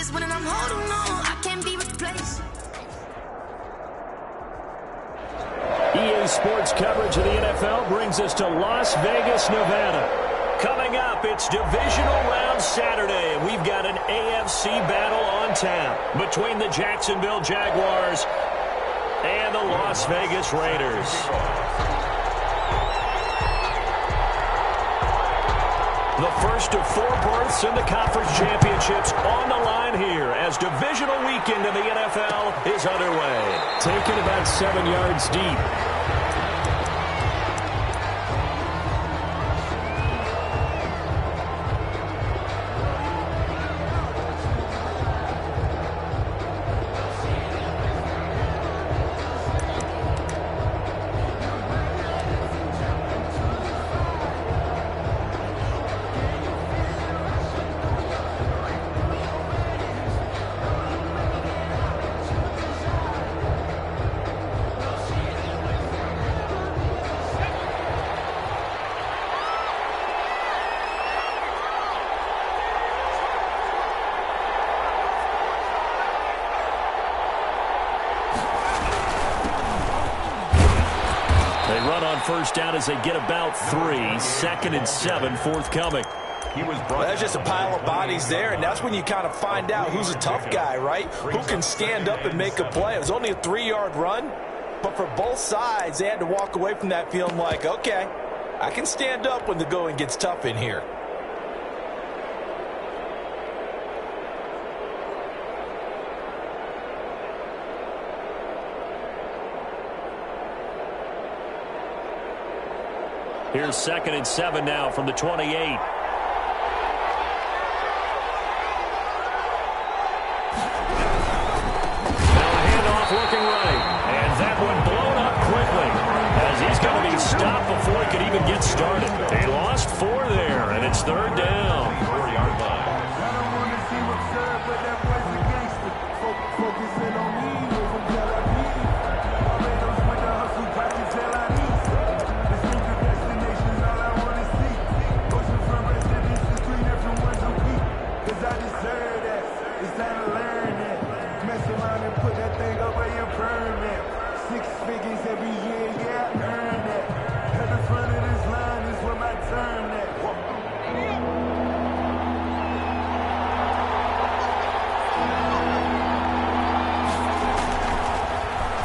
just when I'm holding on, I can't be replaced. EA Sports coverage of the NFL brings us to Las Vegas, Nevada. Coming up, it's Divisional Round Saturday, and we've got an AFC battle on tap between the Jacksonville Jaguars and the Las Vegas Raiders. The first of 4 berths in the conference championships on the line here as divisional weekend in the NFL is underway. Taken about 7 yards deep. First down as they get about 3. 2nd and 7 forthcoming. There's just a pile of bodies there, and that's when you kind of find out who's a tough guy, right? Who can stand up and make a play. It was only a 3-yard run, but for both sides, they had to walk away from that feeling like, okay, I can stand up when the going gets tough in here. Here's 2nd and 7 now from the 28. Now a handoff looking right. And that one blown up quickly as he's going to be stopped before he could even get started. They lost 4 there, and it's 3rd down. 4-yard line.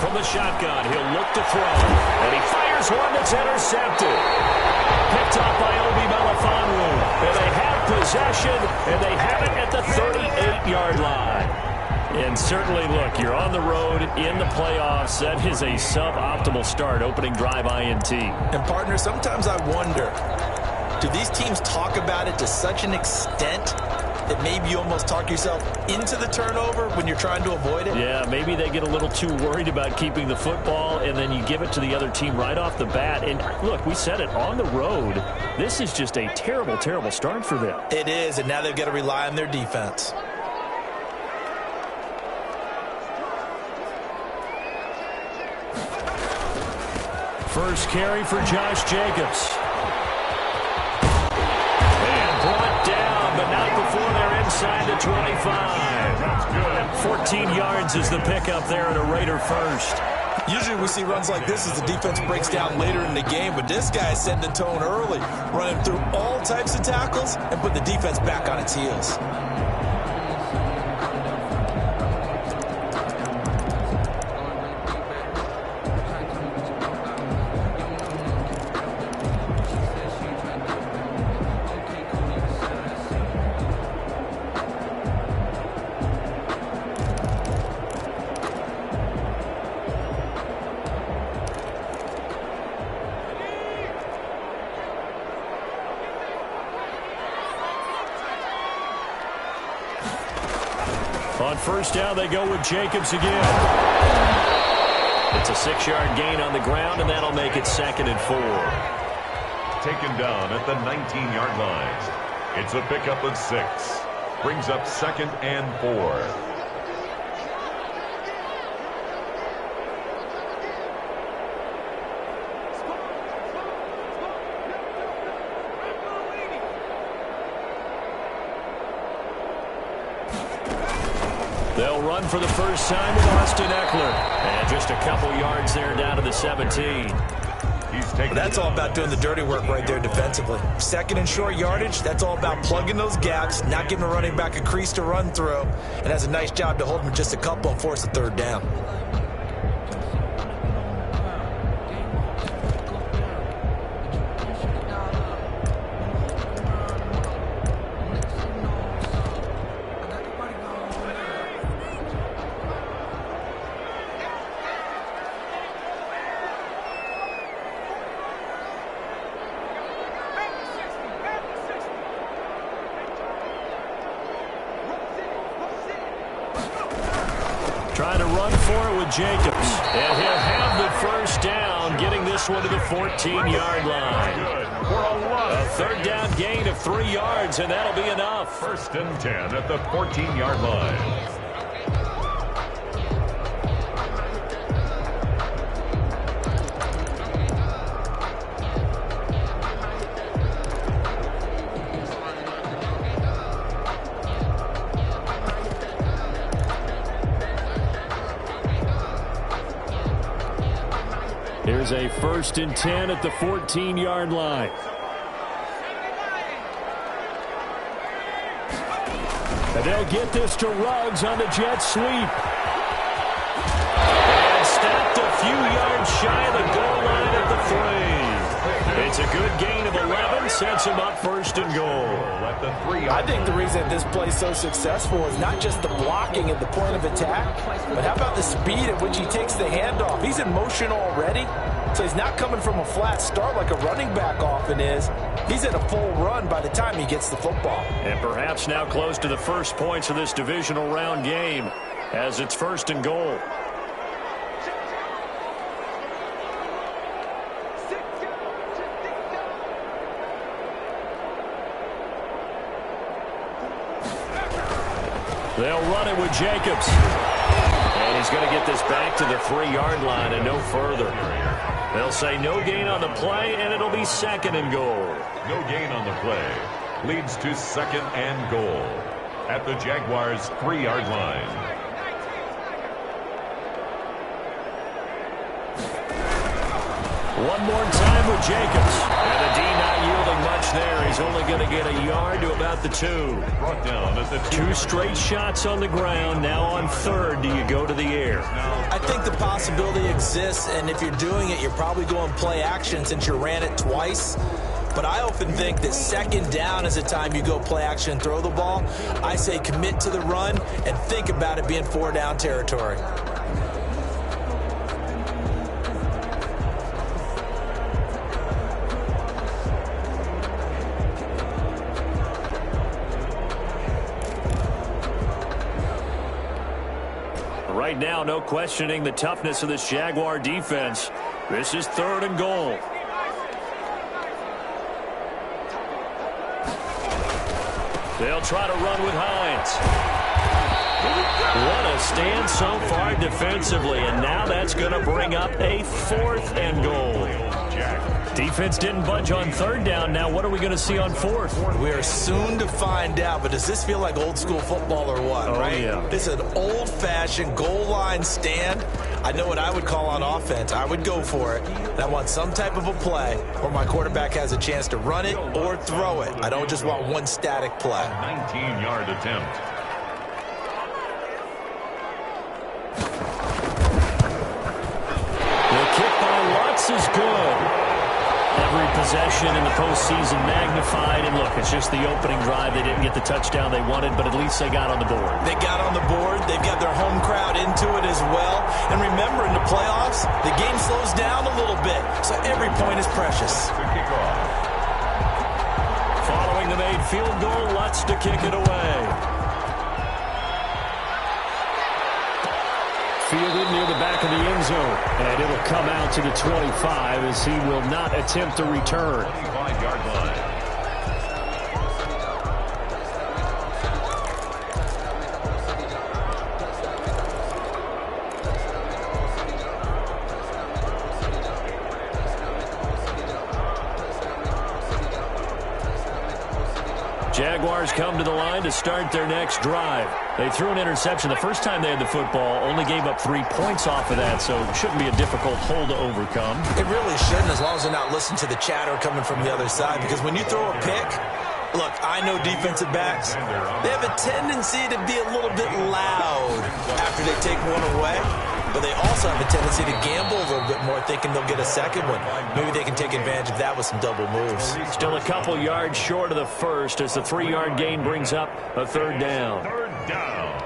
From the shotgun, he'll look to throw, and he fires one that's intercepted. Picked off by Obi Melifonwu, and they have possession, and they have it at the 38-yard line. And certainly, look, you're on the road in the playoffs. That is a suboptimal start, opening drive INT. And, partner, sometimes I wonder, do these teams talk about it to such an extent that maybe you almost talk yourself into the turnover when you're trying to avoid it? Yeah, maybe they get a little too worried about keeping the football, and then you give it to the other team right off the bat. And, look, we said it, on the road, this is just a terrible, terrible start for them. It is, and now they've got to rely on their defense. First carry for Josh Jacobs. And brought down, but not before they're inside the 25. 14 yards is the pickup there at a Raider first. Usually we see runs like this as the defense breaks down later in the game, but this guy is setting the tone early, running through all types of tackles and putting the defense back on its heels. On first down, they go with Jacobs again. It's a 6-yard gain on the ground, and that'll make it 2nd and 4. Taken down at the 19-yard line. It's a pickup of 6. Brings up 2nd and 4. They'll run for the first time with Austin Eckler. And just a couple yards there down to the 17. That's all about doing the dirty work right there defensively. Second and short yardage, that's all about plugging those gaps, not giving a running back a crease to run through, and has a nice job to hold him just a couple and force a third down. Trying to run for it with Jacobs. And he'll have the first down, getting this one to the 14-yard line. A third down gain of 3 yards, and that'll be enough. 1st and 10 at the 14-yard line. Here's a 1st and 10 at the 14-yard line. And they'll get this to Ruggs on the jet sweep. And stopped a few yards shy of the goal line at the 3. It's a good gain of 11, sets him up 1st and goal. I think the reason this play is so successful is not just the blocking at the point of attack, but how about the speed at which he takes the handoff? He's in motion already, so he's not coming from a flat start like a running back often is. He's at a full run by the time he gets the football. And perhaps now close to the first points of this divisional round game as it's 1st and goal. They'll run it with Jacobs. And he's going to get this back to the 3-yard line and no further. They'll say no gain on the play, and it'll be 2nd and goal. No gain on the play. Leads to 2nd and goal at the Jaguars' 3-yard line. One more time with Jacobs. And the D not yielding much there. He's only going to get a yard to about the 2. Brought down at the 2 straight shots on the ground. Now on 3rd, do you go to the air? I think the possibility exists, and if you're doing it, you're probably going play action since you ran it twice. But I often think that 2nd down is the time you go play action and throw the ball. I say commit to the run and think about it being 4-down territory. Right now, no questioning the toughness of this Jaguar defense. This is 3rd and goal. They'll try to run with Hines. What a stand so far defensively, and now that's going to bring up a 4th and goal. Defense didn't budge on 3rd down. Now what are we going to see on 4th? We are soon to find out, but does this feel like old school football or what, right? Yeah. This is an old-fashioned goal line stand. I know what I would call on offense. I would go for it. And I want some type of a play where my quarterback has a chance to run it or throw it. I don't just want one static play. 19-yard attempt. The kick by Lutz is good. Every possession in the postseason magnified. And look, it's just the opening drive. They didn't get the touchdown they wanted, but at least they got on the board. They got on the board. They've got their home crowd into it as well. And remember, in the playoffs, the game slows down a little bit. So every point is precious. Following the made field goal, Lutz to kick it away. Fielded near the back of the end zone. And it'll come out to the 25 as he will not attempt to return. 25-yard line. Jaguars Jaguars come to the line to start their next drive. They threw an interception the first time they had the football, only gave up 3 points off of that, so it shouldn't be a difficult hole to overcome. It really shouldn't, as long as they're not listening to the chatter coming from the other side, because when you throw a pick, look, I know defensive backs, they have a tendency to be a little bit loud after they take one away. But they also have a tendency to gamble a little bit more, thinking they'll get a second one. Maybe they can take advantage of that with some double moves. Still a couple yards short of the first as the 3-yard gain brings up a third down. Third down.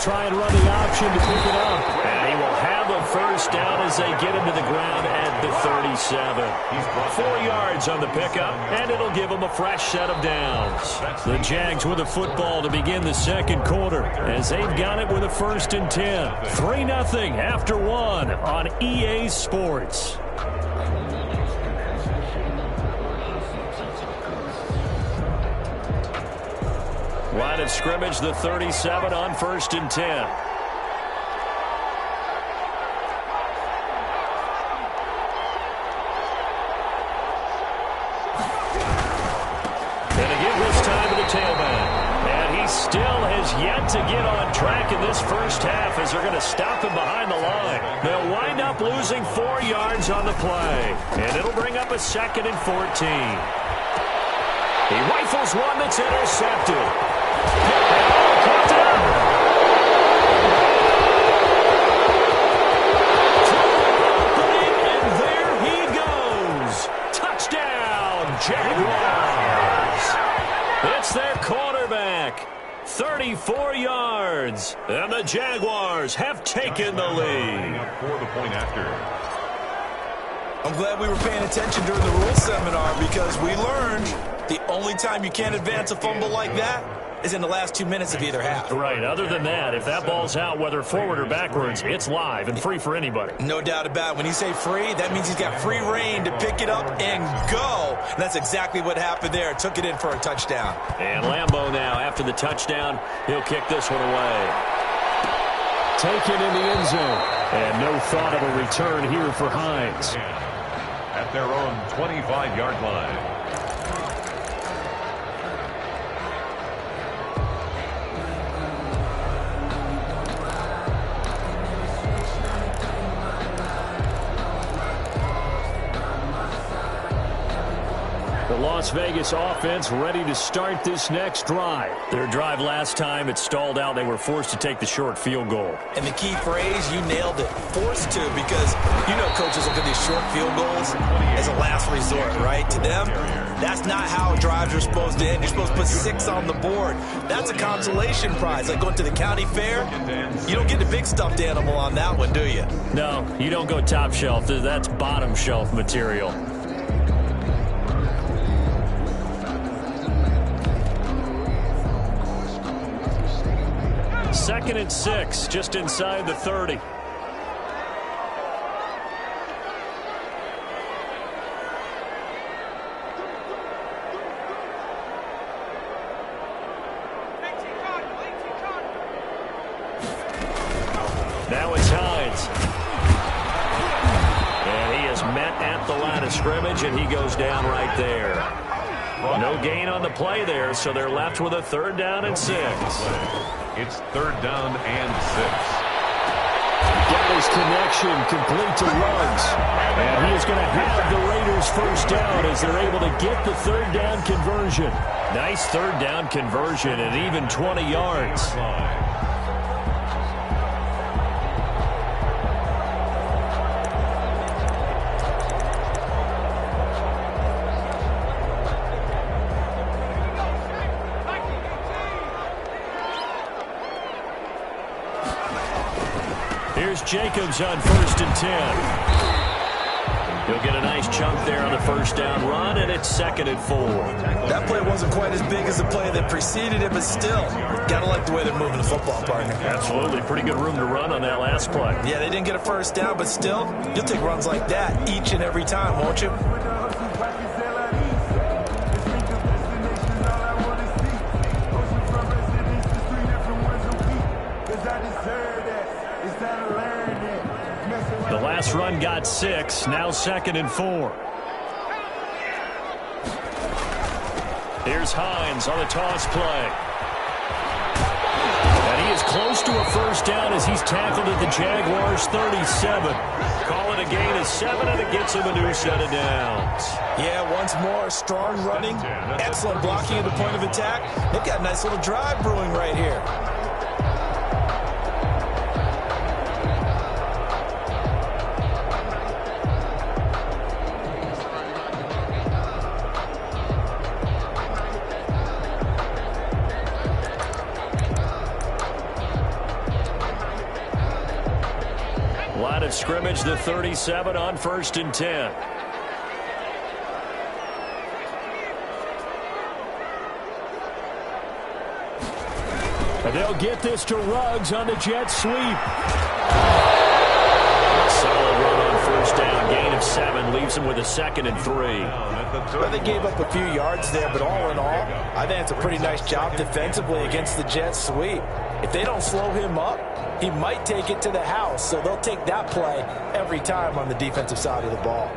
Try and run the option to pick it up. And he will have a first down as they get him to the ground at the 37. 4 yards on the pickup, and it'll give him a fresh set of downs. The Jags with the football to begin the second quarter as they've got it with a 1st and 10. 3-0 after 1 on EA Sports. Line of scrimmage, the 37 on 1st and 10. And again this time to the tailback. And he still has yet to get on track in this first half as they're going to stop him behind the line. They'll wind up losing 4 yards on the play. And it'll bring up a 2nd and 14. He rifles one that's intercepted. And there he goes. Touchdown, Jaguars. It's their quarterback. 34 yards. And the Jaguars have taken the lead. For the point after. I'm glad we were paying attention during the rules seminar, because we learned the only time you can't advance a fumble like that is in the last 2 minutes of either half. Right. Other than that, if that ball's out, whether forward or backwards, it's live and free for anybody. No doubt about it. When you say free, that means he's got free reign to pick it up and go. And that's exactly what happened there. Took it in for a touchdown. And Lambeau now, after the touchdown, he'll kick this one away. Taken in the end zone. And no thought of a return here for Hines. At their own 25-yard line. The Las Vegas offense ready to start this next drive. Their drive last time, it stalled out. They were forced to take the short field goal. And the key phrase, you nailed it, forced to, because you know coaches look at these short field goals as a last resort, right? To them, that's not how drives are supposed to end. You're supposed to put 6 on the board. That's a consolation prize. Like going to the county fair, you don't get the big stuffed animal on that one, do you? No, you don't go top shelf. That's bottom shelf material. 2nd and 6, just inside the 30. Now it's Hines. And he is met at the line of scrimmage, and he goes down right there. No gain on the play there, so they're left with a 3rd down and 6. It's 3rd down and 6. Got his connection complete to Ruggs. And he is going to have the Raiders first down as they're able to get the 3rd down conversion. Nice 3rd down conversion at even 20 yards. Here's Jacobs on 1st and 10. He'll get a nice chunk there on the first down run, and it's 2nd and 4. That play wasn't quite as big as the play that preceded it, but still, got to like the way they're moving the football, partner. Absolutely. Pretty good room to run on that last play. Yeah, they didn't get a first down, but still, you'll take runs like that each and every time, won't you? The last run got 6, now 2nd and 4. Here's Hines on the toss play. And he is close to a first down as he's tackled at the Jaguars' 37. Call it a gain of 7, and it gets him a new set of downs. Yeah, once more, strong running, excellent blocking at the point of attack. They've got a nice little drive brewing right here. Line of scrimmage, the 37 on 1st and 10. And they'll get this to Ruggs on the jet sweep. Solid run on first down. Gain of 7 leaves him with a 2nd and 3. Well, they gave up a few yards there, but all in all, I think it's a pretty nice job defensively against the jet sweep. If they don't slow him up, he might take it to the house, so they'll take that play every time on the defensive side of the ball.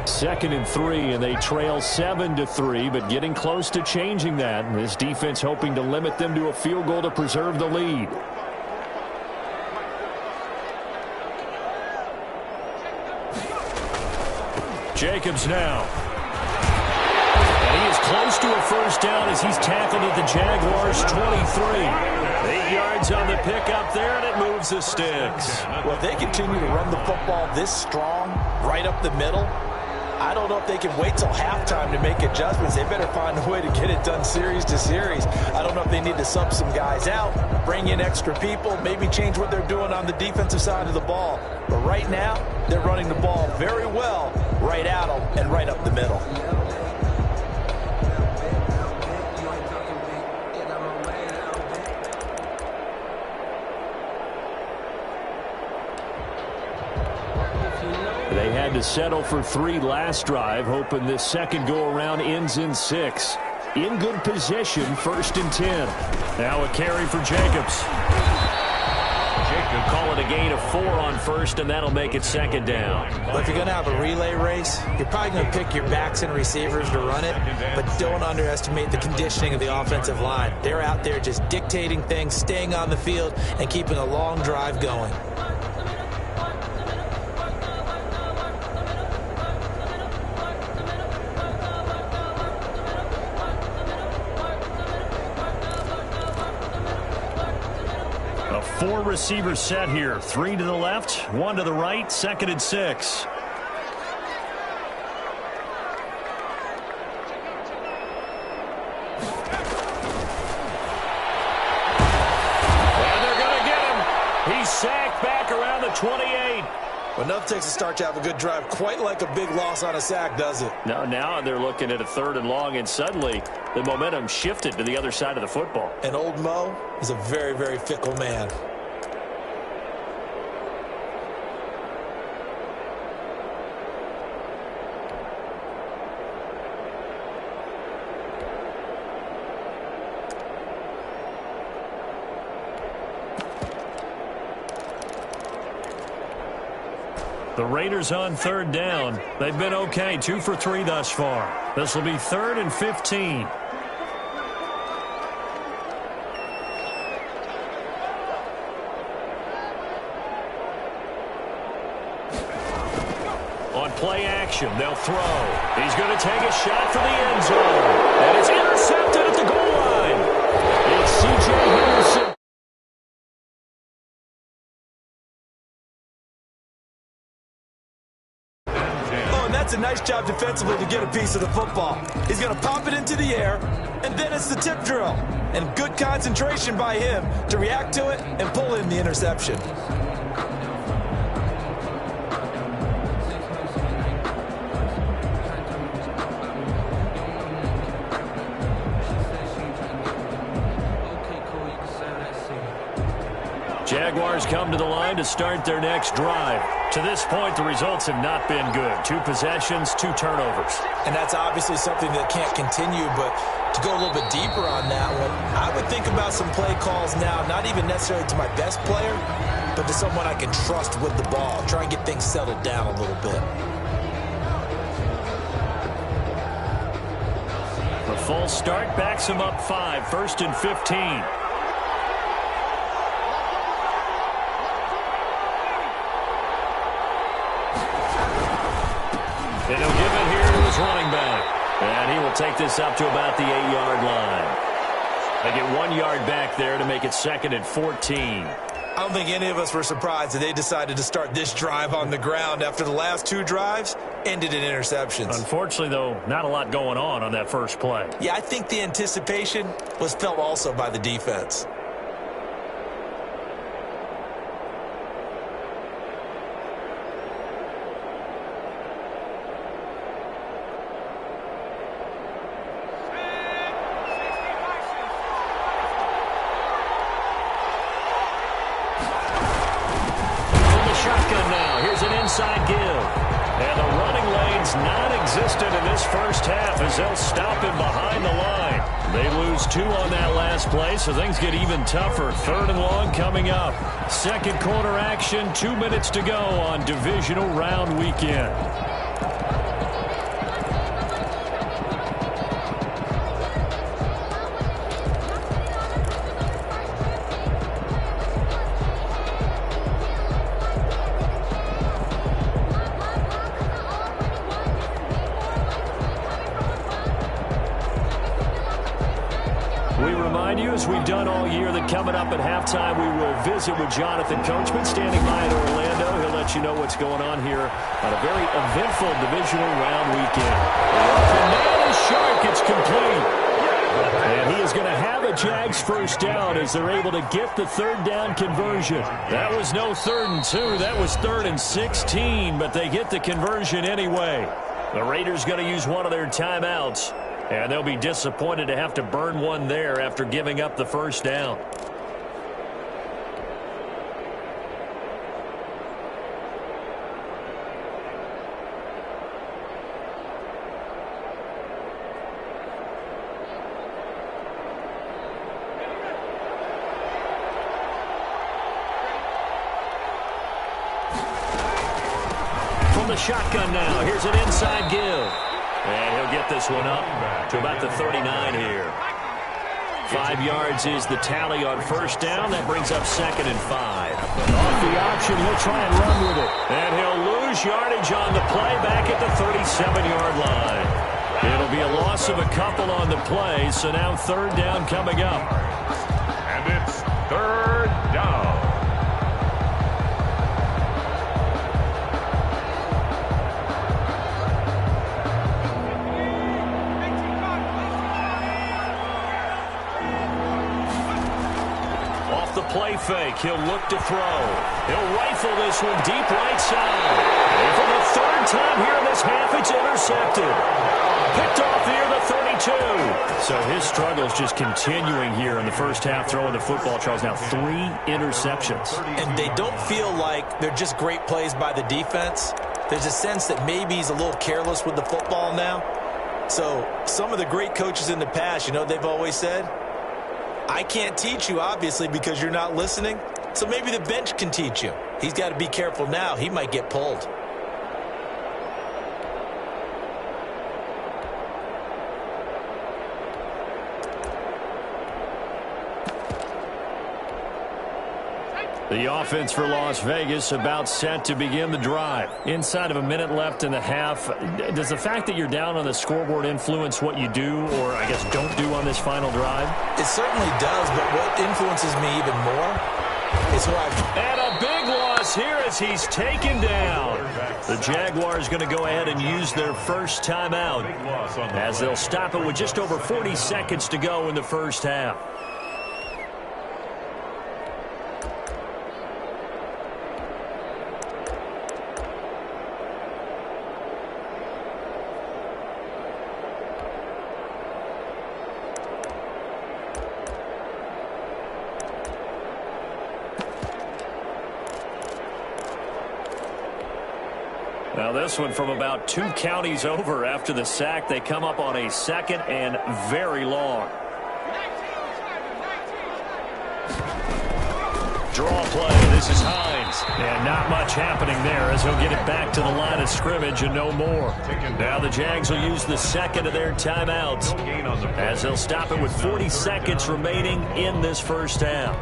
Second and 3, and they trail 7-3, but getting close to changing that. And this defense hoping to limit them to a field goal to preserve the lead. Jacobs now. And he is close to a first down as he's tackled at the Jaguars' 23. 8 yards on the pickup there, and it moves the sticks. Well, if they continue to run the football this strong, right up the middle, I don't know if they can wait till halftime to make adjustments. They better find a way to get it done series to series. I don't know if they need to sub some guys out, bring in extra people, maybe change what they're doing on the defensive side of the ball. But right now, they're running the ball very well right at them and right up the middle. They had to settle for 3 last drive, hoping this second go-around ends in 6. In good position, 1st and 10. Now a carry for Jacobs. Call it a gain of 4 on 1st, and that'll make it 2nd down. Well, if you're going to have a relay race, you're probably going to pick your backs and receivers to run it, but don't underestimate the conditioning of the offensive line. They're out there just dictating things, staying on the field, and keeping a long drive going. A 4-receiver set here. 3 to the left, 1 to the right, 2nd and 6. And they're going to get him. He's sacked back around the 28. Well, enough takes a start to have a good drive, quite like a big loss on a sack, does it? No, now they're looking at a 3rd and long, and suddenly the momentum shifted to the other side of the football. And old Mo is a very, very fickle man. The Raiders on 3rd down. They've been okay, 2 for 3 thus far. This will be 3rd and 15. On play action, they'll throw. He's going to take a shot for the end zone. And it's intercepted at the goal line. It's C.J. Henderson. That's a nice job defensively to get a piece of the football. He's going to pop it into the air, and then it's the tip drill. and good concentration by him to react to it and pull in the interception. Jaguars come to the line to start their next drive. To this point, the results have not been good. 2 possessions, 2 turnovers. And that's obviously something that can't continue, but to go a little bit deeper on that one, I would think about some play calls now, not even necessarily to my best player, but to someone I can trust with the ball. Try and get things settled down a little bit. The false start backs him up 5, 1st and 15. And he'll give it here to his running back. And he will take this up to about the 8-yard line. They get 1 yard back there to make it 2nd and 14. I don't think any of us were surprised that they decided to start this drive on the ground after the last 2 drives ended in interceptions. Unfortunately, though, not a lot going on that first play. Yeah, I think the anticipation was felt also by the defense. Inside give. And the running lane's non-existent in this first half as they'll stop him behind the line. They lose 2 on that last play, so things get even tougher. 3rd and long coming up. Second quarter action, 2 minutes to go on divisional round weekend. As we've done all year, that coming up at halftime, we will visit with Jonathan Coachman standing by in Orlando. He'll let you know what's going on here on a very eventful divisional round weekend. The man is sharp. It's complete. And he is going to have a Jags first down as they're able to get the 3rd down conversion. That was no 3rd and 2. That was 3rd and 16, but they get the conversion anyway. The Raiders going to use one of their timeouts. And they'll be disappointed to have to burn one there after giving up the first down. From the shotgun now, here's an inside give. And he'll get this one up to about the 39 here. 5 yards is the tally on first down. That brings up 2nd and 5. Off the option, he'll try and run with it. And he'll lose yardage on the play back at the 37-yard line. It'll be a loss of a couple on the play, so now 3rd down coming up. And it's 3rd down. Play fake. He'll look to throw. He'll rifle this one deep right side. And for the 3rd time here in this half, it's intercepted. Picked off near the 32. So his struggle's just continuing here in the first half throwing the football. Charles, now 3 interceptions. And they don't feel like they're just great plays by the defense. There's a sense that maybe he's a little careless with the football now. So some of the great coaches in the past, you know, they've always said, I can't teach you, obviously, because you're not listening. So maybe the bench can teach you. He's got to be careful now. He might get pulled. The offense for Las Vegas about set to begin the drive. Inside of a minute left in the half. Does the fact that you're down on the scoreboard influence what you do or, I guess, don't do on this final drive? It certainly does, but what influences me even more is who I've... And a big loss here as he's taken down. The Jaguars going to go ahead and use their first timeout as they'll stop it with just over 40 seconds to go in the first half. Now this one from about 2 counties over after the sack. They come up on a 2nd and very long. Draw play. This is Hines. And not much happening there as he'll get it back to the line of scrimmage and no more. Now the Jags will use the 2nd of their timeouts as they'll stop it with 40 seconds remaining in this first half.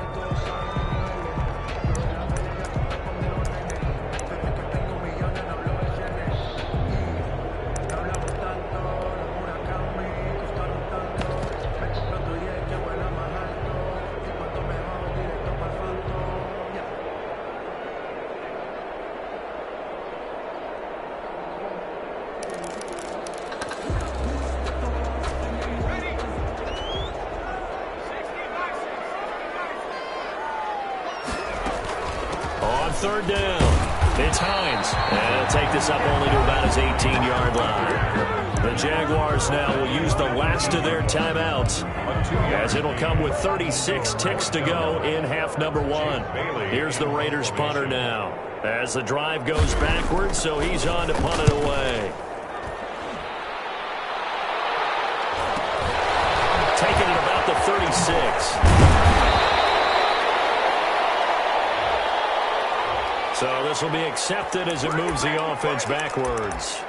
Third down. It's Hines. And he'll take this up only to about his 18-yard line. The Jaguars now will use the last of their timeouts as it'll come with 36 ticks to go in half number 1. Here's the Raiders punter now as the drive goes backwards, so he's on to punt it away. Taking it about the 36. So this will be accepted as it moves the offense backwards.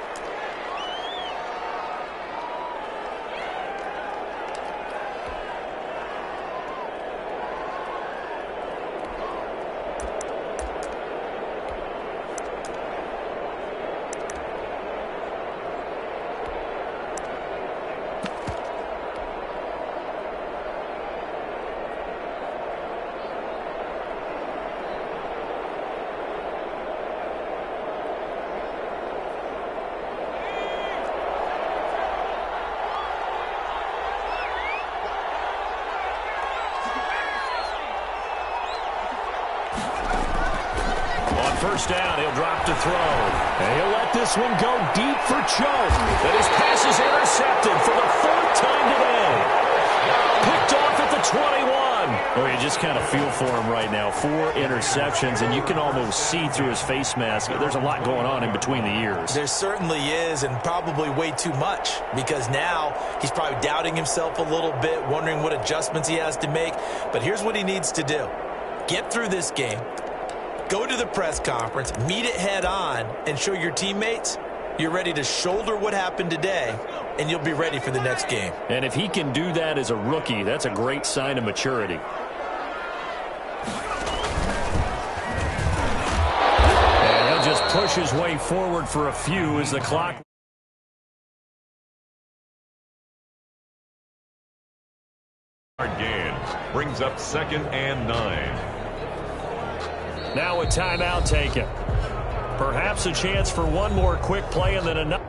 First down, he'll drop to throw. And he'll let this one go deep for Chubb. And his pass is intercepted for the 4th time today. Picked off at the 21. Oh, you just kind of feel for him right now. 4 interceptions, and you can almost see through his face mask. There's a lot going on in between the ears. There certainly is, and probably way too much, because now he's probably doubting himself a little bit, wondering what adjustments he has to make. But here's what he needs to do. Get through this game. Go to the press conference, meet it head on, and show your teammates you're ready to shoulder what happened today, and you'll be ready for the next game. And if he can do that as a rookie, that's a great sign of maturity. And he'll just push his way forward for a few as the clock. Gains brings up 2nd and 9. Now a timeout taken. Perhaps a chance for one more quick play and then another.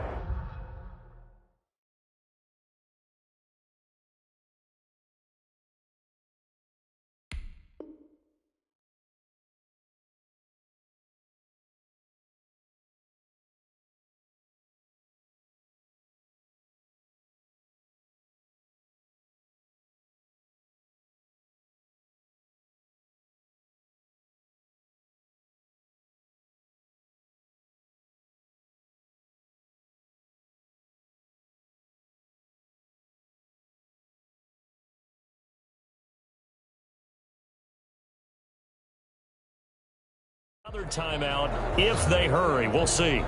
Another timeout if they hurry. We'll see.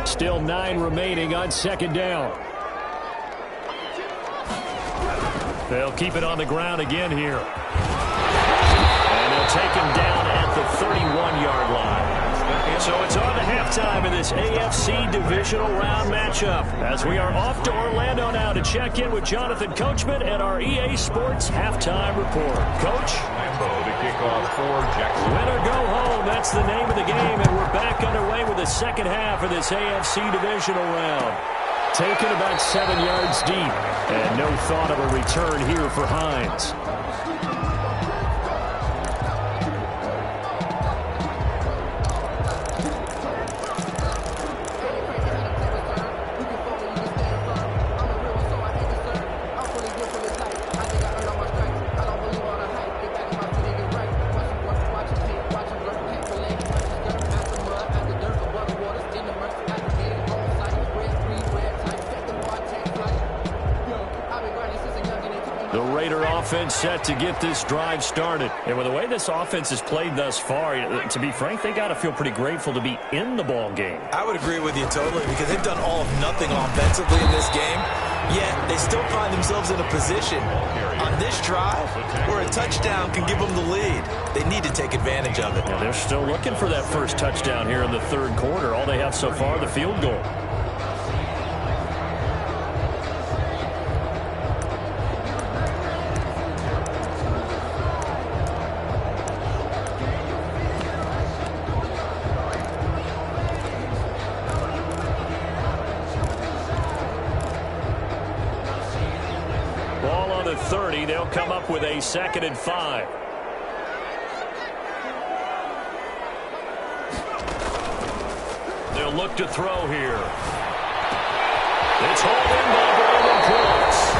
Still 9 remaining on 2nd down. They'll keep it on the ground again here. And they'll take him down at the 31-yard line. So it's on to halftime in this AFC divisional round matchup as we are off to Orlando now to check in with Jonathan Coachman and our EA Sports halftime report. Coach? Lambo to kick off for Jackson. Win or go home, that's the name of the game, and we're back underway with the second half of this AFC divisional round. Taken about 7 yards deep, and no thought of a return here for Hines. Offense set to get this drive started. And with the way this offense has played thus far, to be frank, they got to feel pretty grateful to be in the ball game. I would agree with you totally because they've done all of nothing offensively in this game, yet they still find themselves in a position on this drive where a touchdown can give them the lead. They need to take advantage of it. Yeah, they're still looking for that first touchdown here in the third quarter. All they have so far, the field goal. Ball on the 30. They'll come up with a 2nd and 5. They'll look to throw here. It's hauled in by Brandon Cooks.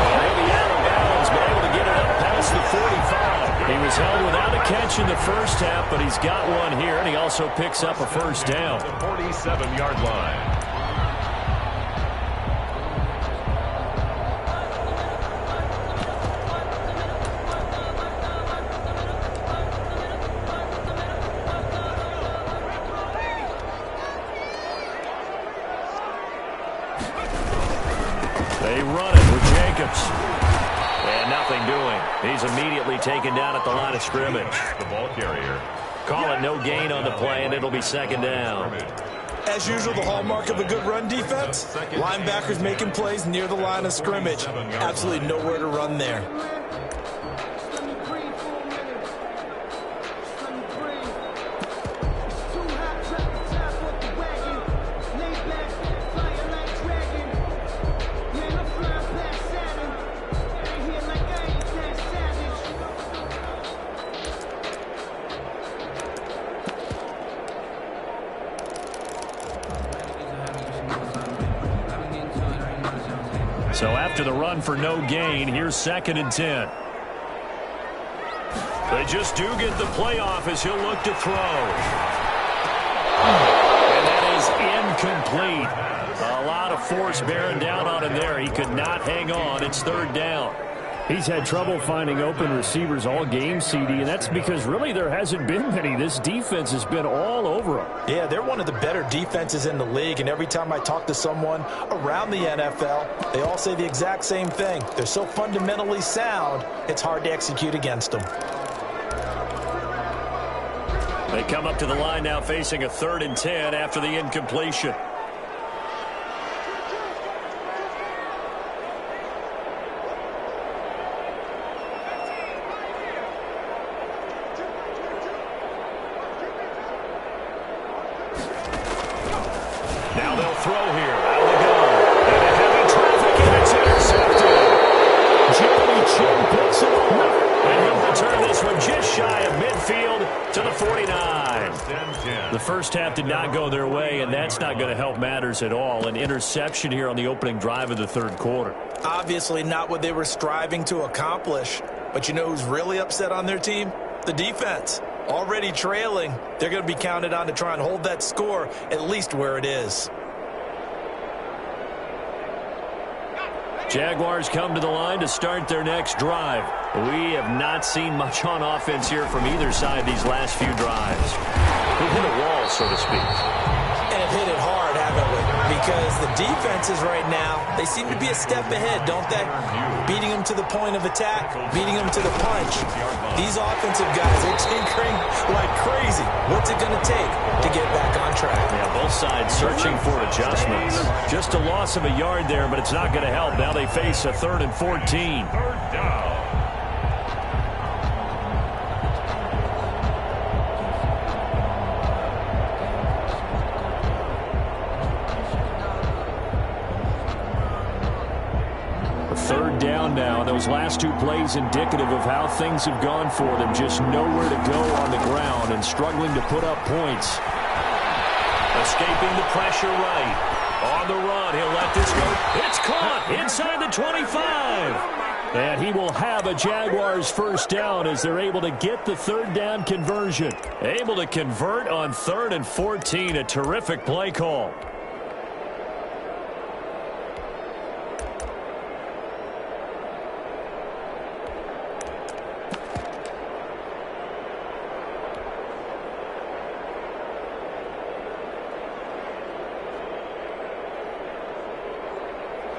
And he'll be out of bounds, but able to get it up past the 45. He was held without a catch in the first half, but he's got one here, and he also picks up a first down. The 47-yard line. They run it with Jacobs. And nothing doing. He's immediately taken down at the line of scrimmage. The ball carrier. Call it no gain on the play, and it'll be 2nd down. As usual, the hallmark of a good run defense, linebackers making plays near the line of scrimmage. Absolutely nowhere to run there. So after the run for no gain, here's 2nd and 10. They just do get the playoff as he'll look to throw. And that is incomplete. A lot of force bearing down on him there. He could not hang on. It's 3rd down. He's had trouble finding open receivers all game, CD, and that's because really there hasn't been many. This defense has been all over him. Yeah, they're one of the better defenses in the league, and every time I talk to someone around the NFL, they all say the exact same thing. They're so fundamentally sound, it's hard to execute against them. They come up to the line now facing a 3rd and 10 after the incompletion. Now they'll throw here. Out they go. And a heavy traffic, and it's intercepted. Johnny Chin picks it up. And he'll return this one just shy of midfield to the 49. The first half did not go their way, and that's not going to help matters at all. An interception here on the opening drive of the third quarter. Obviously not what they were striving to accomplish. But you know who's really upset on their team? The defense. Already trailing, they're going to be counted on to try and hold that score at least where it is. Jaguars come to the line to start their next drive. We have not seen much on offense here from either side these last few drives. We've hit a wall, so to speak. And hit it hard, haven't we? because the defenses right now, they seem to be a step ahead, don't they? Beating them to the point of attack, beating them to the punch. These offensive guys are tinkering like crazy. What's it going to take to get back on track? Yeah, both sides searching for adjustments. Just a loss of a yard there, but it's not going to help. Now they face a 3rd and 14. Third down. Third down now. Those last 2 plays indicative of how things have gone for them. Just nowhere to go on the ground and struggling to put up points. Escaping the pressure right. On the run, he'll let this go. It's caught inside the 25. And he will have a Jaguars first down as they're able to get the 3rd down conversion. Able to convert on 3rd and 14. A terrific play call.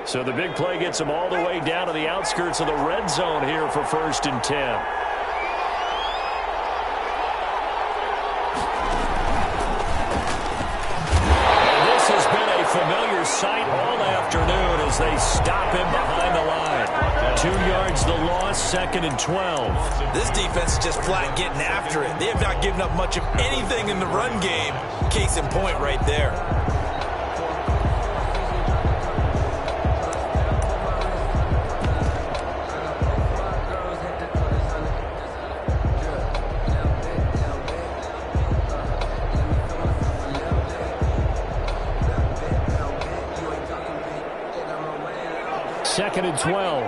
So the big play gets them all the way down to the outskirts of the red zone here for 1st and 10. And this has been a familiar sight all afternoon as they stop him behind the line. 2 yards the loss, 2nd and 12. This defense is just flat getting after it. They have not given up much of anything in the run game. Case in point right there. Second and 12.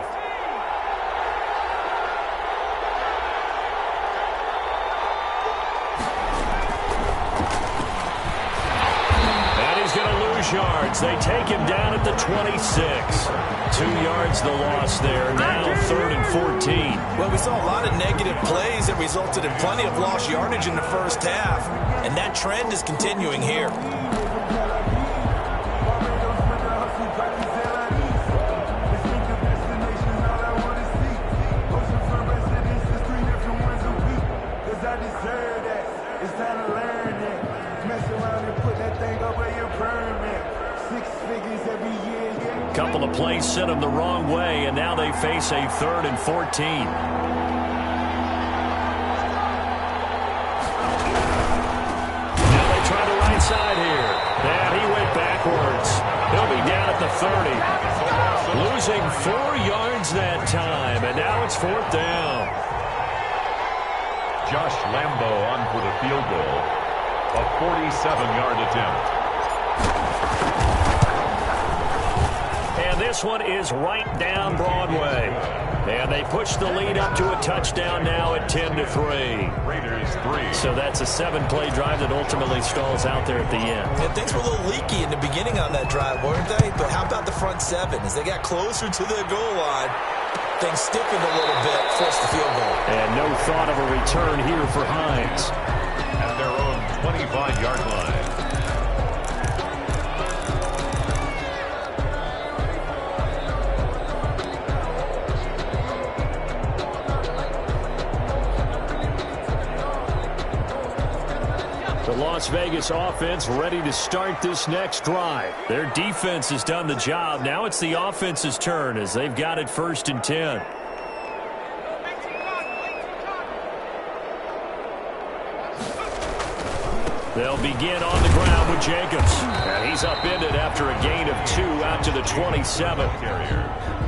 And he's going to lose yards. They take him down at the 26. 2 yards the loss there. Now 3rd and 14. Well, we saw a lot of negative plays that resulted in plenty of lost yardage in the first half. And that trend is continuing here. Couple of plays sent them the wrong way, and now they face a 3rd and 14. Now they try the right side here. And he went backwards. He'll be down at the 30. Losing 4 yards that time, and now it's 4th down. Josh Lambo on for the field goal. A 47-yard attempt. And this one is right down Broadway. And they push the lead up to a touchdown now at 10-3. Raiders 3. So that's a 7-play drive that ultimately stalls out there at the end. And things were a little leaky in the beginning on that drive, weren't they? But how about the front 7? As they got closer to the goal line, things stiffened a little bit, forced the field goal. And no thought of a return here for Hines. At their own 25-yard line. The Las Vegas offense ready to start this next drive. Their defense has done the job. Now it's the offense's turn as they've got it 1st and 10. They'll begin on the ground with Jacobs. And he's upended after a gain of 2 out to the 27.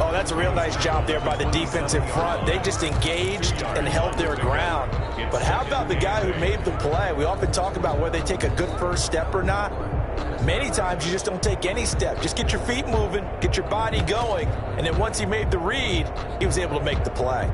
Oh, that's a real nice job there by the defense in front. They just engaged and held their ground. But how about the guy who made the play? We often talk about whether they take a good first step or not. Many times you just don't take any step. Just get your feet moving, get your body going, and then once he made the read, he was able to make the play.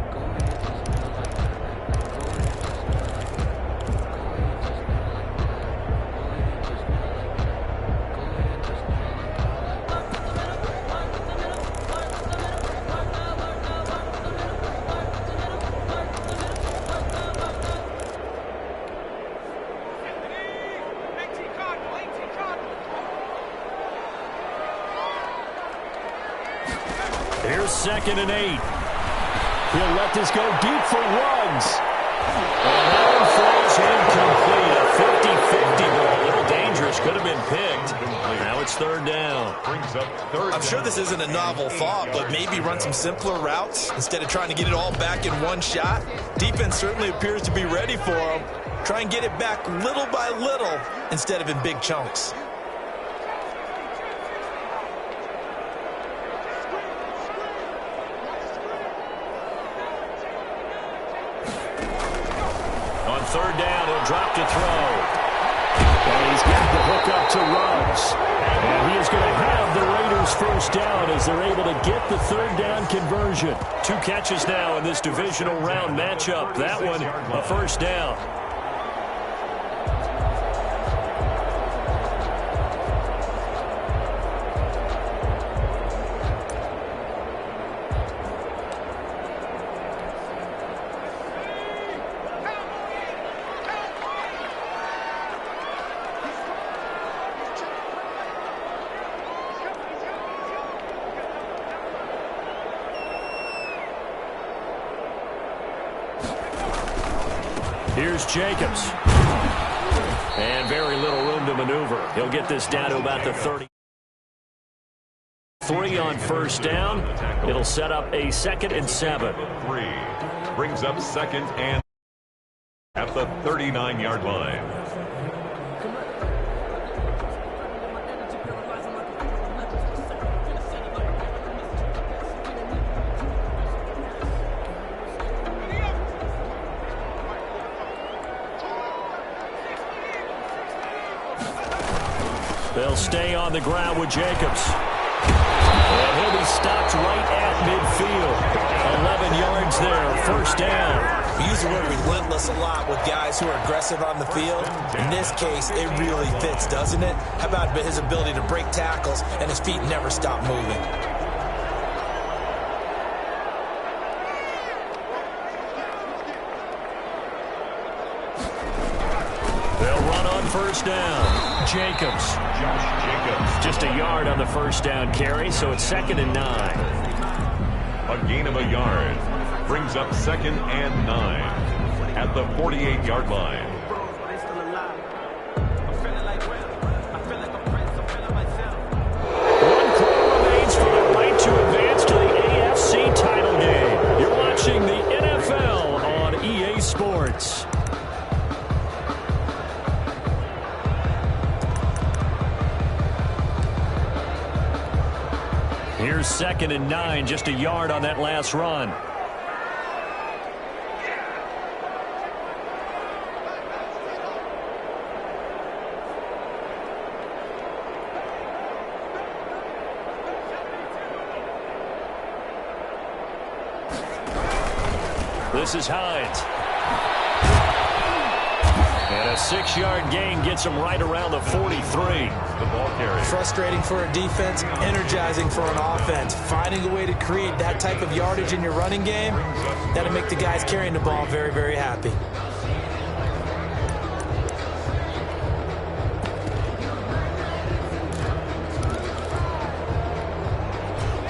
Here's 2nd and 8. He'll let this go deep for Ruggs. And that one falls incomplete. A 50-50 ball. A little dangerous. Could have been picked. Now it's 3rd down. I'm sure this isn't a novel thought, but maybe run some simpler routes instead of trying to get it all back in one shot. Defense certainly appears to be ready for him. Try and get it back little by little instead of in big chunks. On 3rd down, he'll drop to throw. And he's got the hook up to Ruggs. And he is going to have the Raiders 1st down as they're able to get the 3rd down conversion. 2 catches now in this divisional round matchup. That one, a 1st down. Here's Jacobs. And very little room to maneuver. He'll get this down to about the 30. 3 on 1st down. It'll set up a 2nd and 7. 3 brings up 2nd and at the 39-yard line. They'll stay on the ground with Jacobs. And he'll be stopped right at midfield. 11 yards there, 1st down. We use the word relentless a lot with guys who are aggressive on the field. In this case, it really fits, doesn't it? How about his ability to break tackles and his feet never stop moving? They'll run on 1st down. Jacobs. Just a yard on the 1st down carry, so it's 2nd and 9. A gain of a yard brings up 2nd and 9 at the 48-yard line. One quarter remains for the right to advance to the AFC title game. You're watching the NFL on EA Sports. Here's 2nd and 9, just a yard on that last run. This is Hines. And a 6-yard gain gets him right around the 43. The ball carrier. Frustrating for a defense, energizing for an offense. Finding a way to create that type of yardage in your running game, that'll make the guys carrying the ball very, very happy.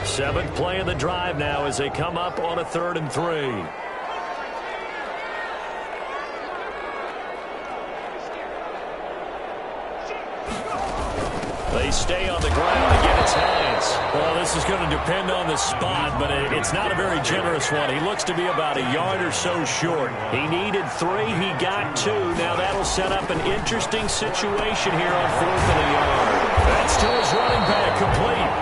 Seventh play of the drive now as they come up on a 3rd and 3. They stay on the ground. Again, it's Hines. Well, this is going to depend on the spot, but it's not a very generous one. He looks to be about a yard or so short. He needed 3. He got 2. Now that'll set up an interesting situation here on 4th and a yard. That's to his running back, complete.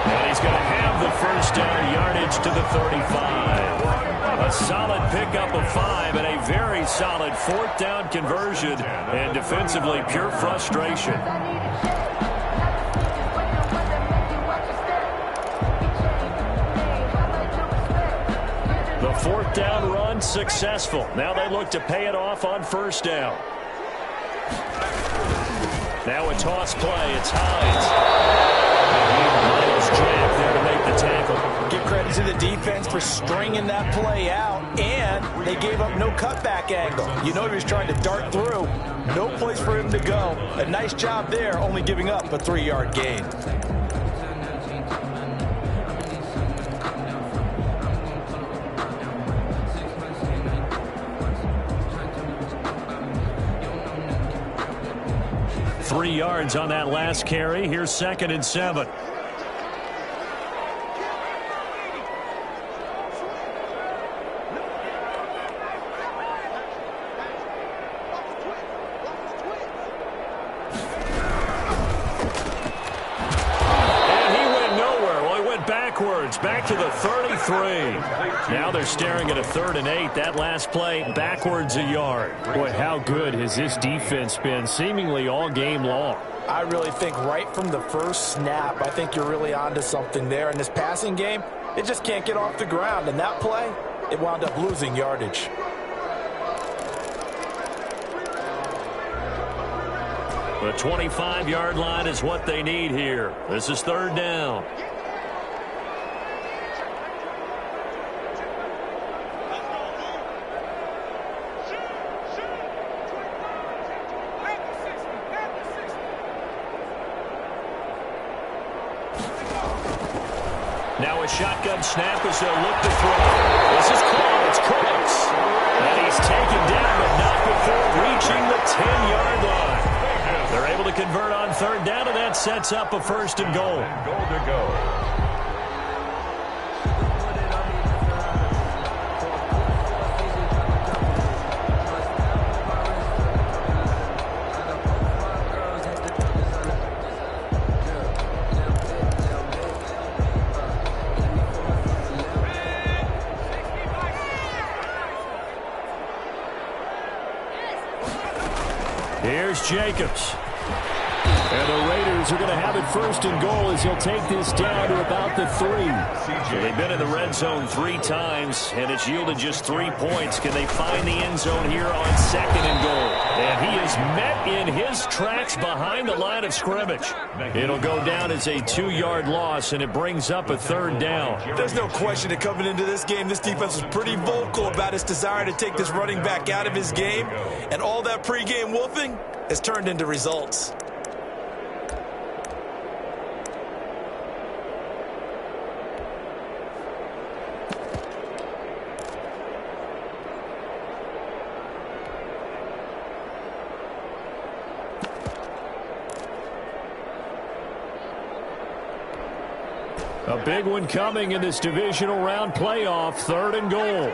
And he's going to have the 1st down yardage to the 35. A solid pickup of 5 and a very solid 4th down conversion. And defensively, pure frustration. The 4th down run successful. Now they look to pay it off on 1st down. Now a toss play. It's Hines. Miles Jack there to make the tackle. Give credit to the defense for stringing that play out, and they gave up no cutback angle. You know he was trying to dart through. No place for him to go. A nice job there, only giving up a 3-yard gain. 3 yards on that last carry. Here's 2nd and 7. Back to the 33. Now they're staring at a 3rd and 8. That last play backwards a yard. Boy, how good has this defense been seemingly all game long? I really think right from the first snap, I think you're really onto something there. In this passing game, it just can't get off the ground. And that play, it wound up losing yardage. The 25-yard line is what they need here. This is 3rd down. Now a shotgun snap as they'll look to throw. This is caught. It's Cooks. And he's taken down, but not before reaching the 10-yard line. They're able to convert on 3rd down, and that sets up a 1st and goal. Goal to go. Here's Jacobs. And the Raiders are going to have it 1st and goal as he'll take this down to about the 3. So they've been in the red zone 3 times, and it's yielded just 3 points. Can they find the end zone here on 2nd and goal? And he is met in his tracks behind the line of scrimmage. It'll go down as a 2-yard loss, and it brings up a 3rd down. There's no question that coming into this game, this defense was pretty vocal about its desire to take this running back out of his game. And all that pregame wolfing has turned into results. A big one coming in this divisional round playoff, 3rd and goal.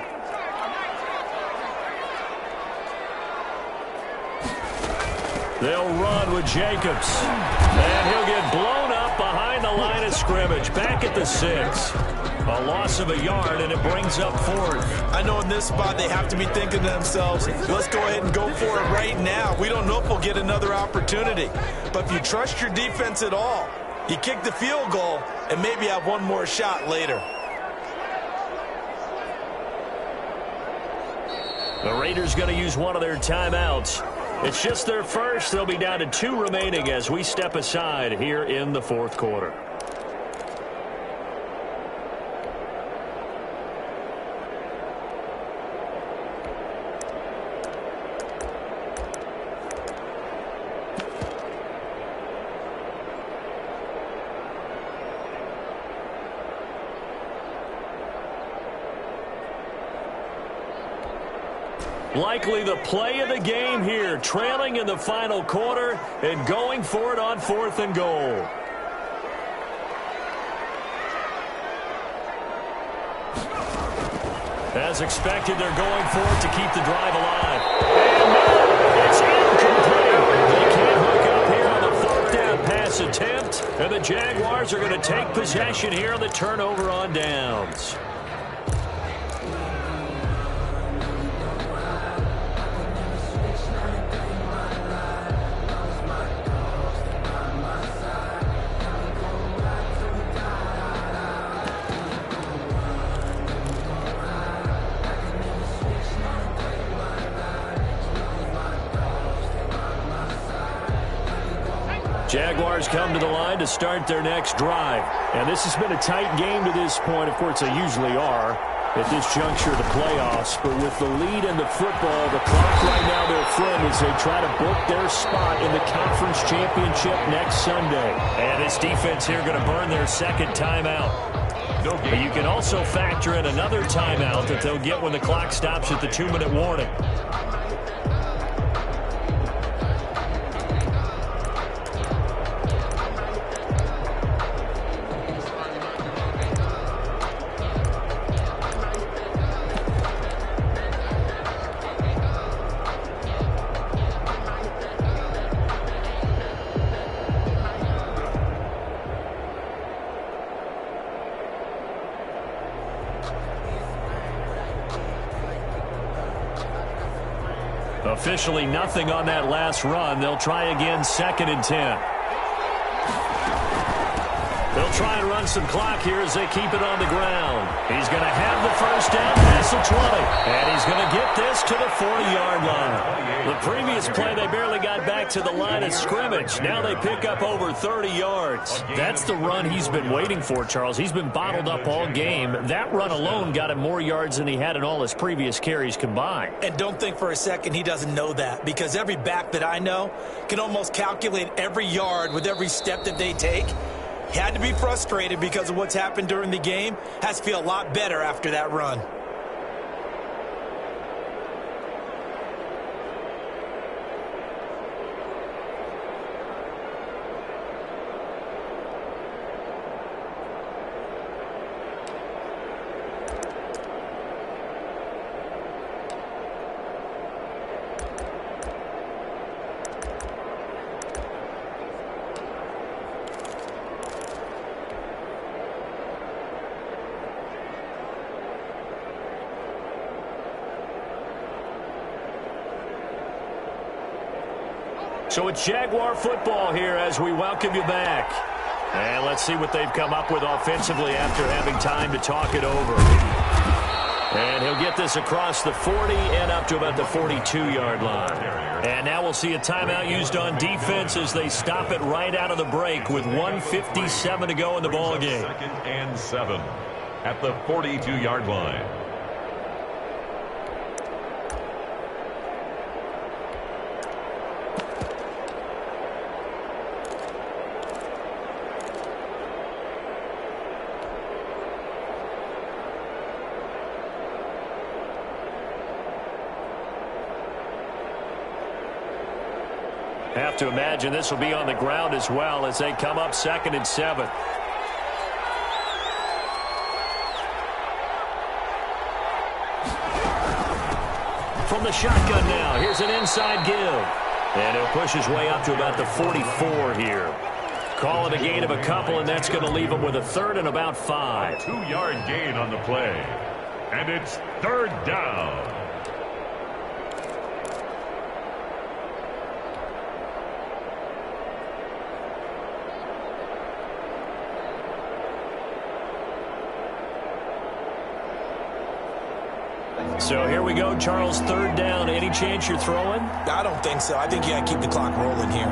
They'll run with Jacobs. And he'll get blown up behind the line of scrimmage. Back at the 6. A loss of a yard, and it brings up 4th. I know in this spot they have to be thinking to themselves, let's go ahead and go for it right now. We don't know if we'll get another opportunity. But if you trust your defense at all, you kick the field goal and maybe have one more shot later. The Raiders going to use one of their timeouts. It's just their first. They'll be down to 2 remaining as we step aside here in the 4th quarter. Likely the play of the game here, trailing in the final quarter and going for it on 4th and goal. As expected, they're going for it to keep the drive alive. And now it's incomplete. They can't hook up here on the 4th down pass attempt. And the Jaguars are going to take possession here on the turnover on downs. Jaguars come to the line to start their next drive. And this has been a tight game to this point. Of course, they usually are at this juncture of the playoffs. But with the lead in the football, the clock right now, their friend, as they try to book their spot in the conference championship next Sunday. And this defense here going to burn their 2nd timeout. But you can also factor in another timeout that they'll get when the clock stops at the 2-minute warning. Officially nothing on that last run. They'll try again, 2nd and 10. They'll try and run some clock here as they keep it on the ground. He's going to have the first down past the 20. And he's going to get this to the 40-yard line. The previous play, they barely got back to the line of scrimmage. Now they pick up over 30 yards. That's the run he's been waiting for, Charles. He's been bottled up all game. That run alone got him more yards than he had in all his previous carries combined. And don't think for a second he doesn't know that, because every back that I know can almost calculate every yard with every step that they take. Had to be frustrated because of what's happened during the game. Has to feel a lot better after that run. So it's Jaguar football here as we welcome you back. And let's see what they've come up with offensively after having time to talk it over. And he'll get this across the 40 and up to about the 42-yard line. And now we'll see a timeout used on defense as they stop it right out of the break with 1:57 to go in the ballgame. 2nd and 7 at the 42-yard line. Have to imagine this will be on the ground as well as they come up 2nd and 7. From the shotgun now, here's an inside give. And he'll push his way up to about the 44 here. Call it a gain of a couple, and that's going to leave him with a 3rd and about 5. 2-yard gain on the play. And it's 3rd down. So here we go, Charles, 3rd down. Any chance you're throwing? I don't think so. I think you got to keep the clock rolling here.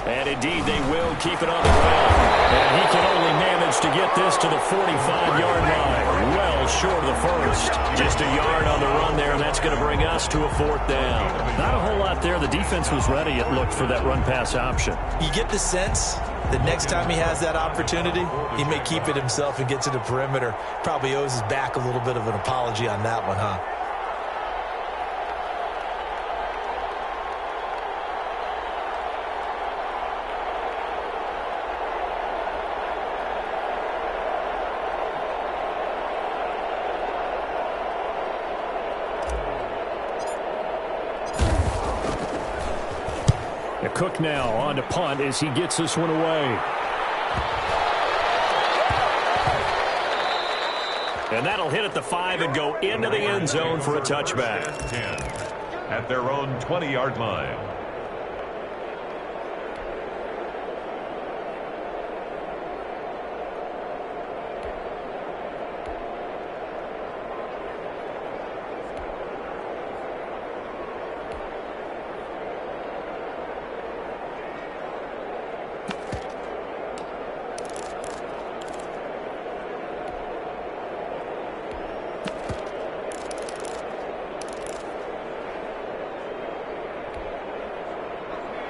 And indeed, they will keep it on the ground. And he can only manage to get this to the 45-yard line. Well short of the first. Just a yard on the run there, and that's going to bring us to a 4th down. Not a whole lot there. The defense was ready, it looked, for that run-pass option. You get the sense that next time he has that opportunity, he may keep it himself and get to the perimeter. Probably owes his back a little bit of an apology on that one, huh? Cook now on to punt as he gets this one away. And that'll hit at the 5 and go into the end zone for a touchback. 10 at their own 20-yard line.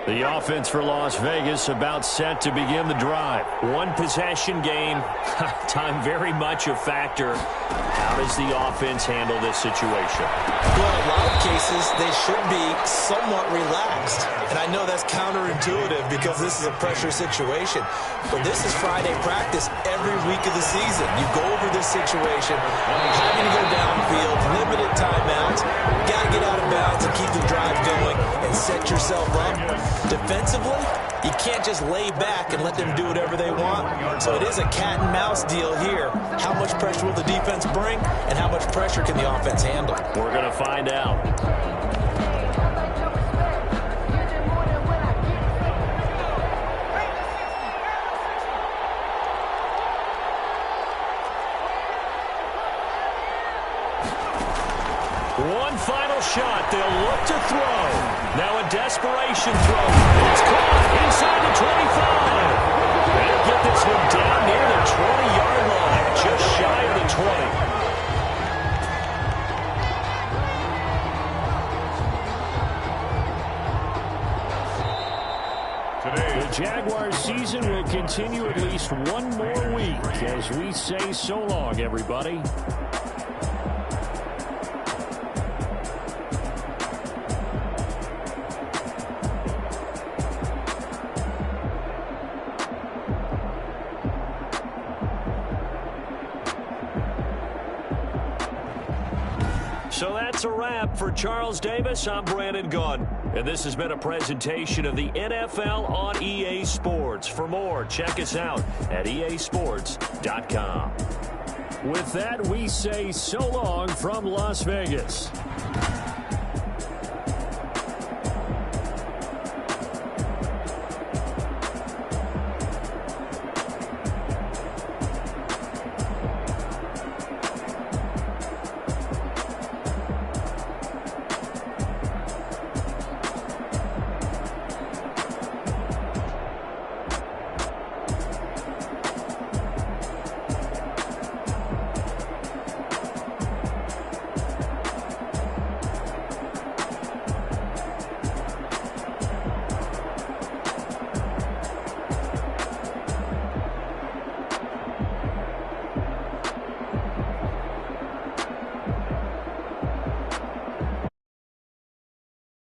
The offense for Las Vegas about set to begin the drive. One possession game. Time very much a factor. How does the offense handle this situation? Well, in a lot of cases, they should be somewhat relaxed. And I know that's counterintuitive because this is a pressure situation. But this is Friday practice every week of the season. You go over this situation, having to go downfield, limited timeouts, got to get out of bounds and keep the drive going and set yourself up. Defensively, you can't just lay back and let them do whatever they want. So it is a cat and mouse deal here. How much pressure will the defense bring, and how much pressure can the offense handle? We're going to find out. One final shot. They'll look to throw. Now a desperation throw. It's caught inside the 25. They'll get this one down near the 20-yard line, just shy of the 20. The Jaguars season will continue at least one more week as we say so long, everybody. So that's a wrap for Charles Davis. I'm Brandon Gaudin, and this has been a presentation of the NFL on EA Sports. For more, check us out at easports.com. With that, we say so long from Las Vegas.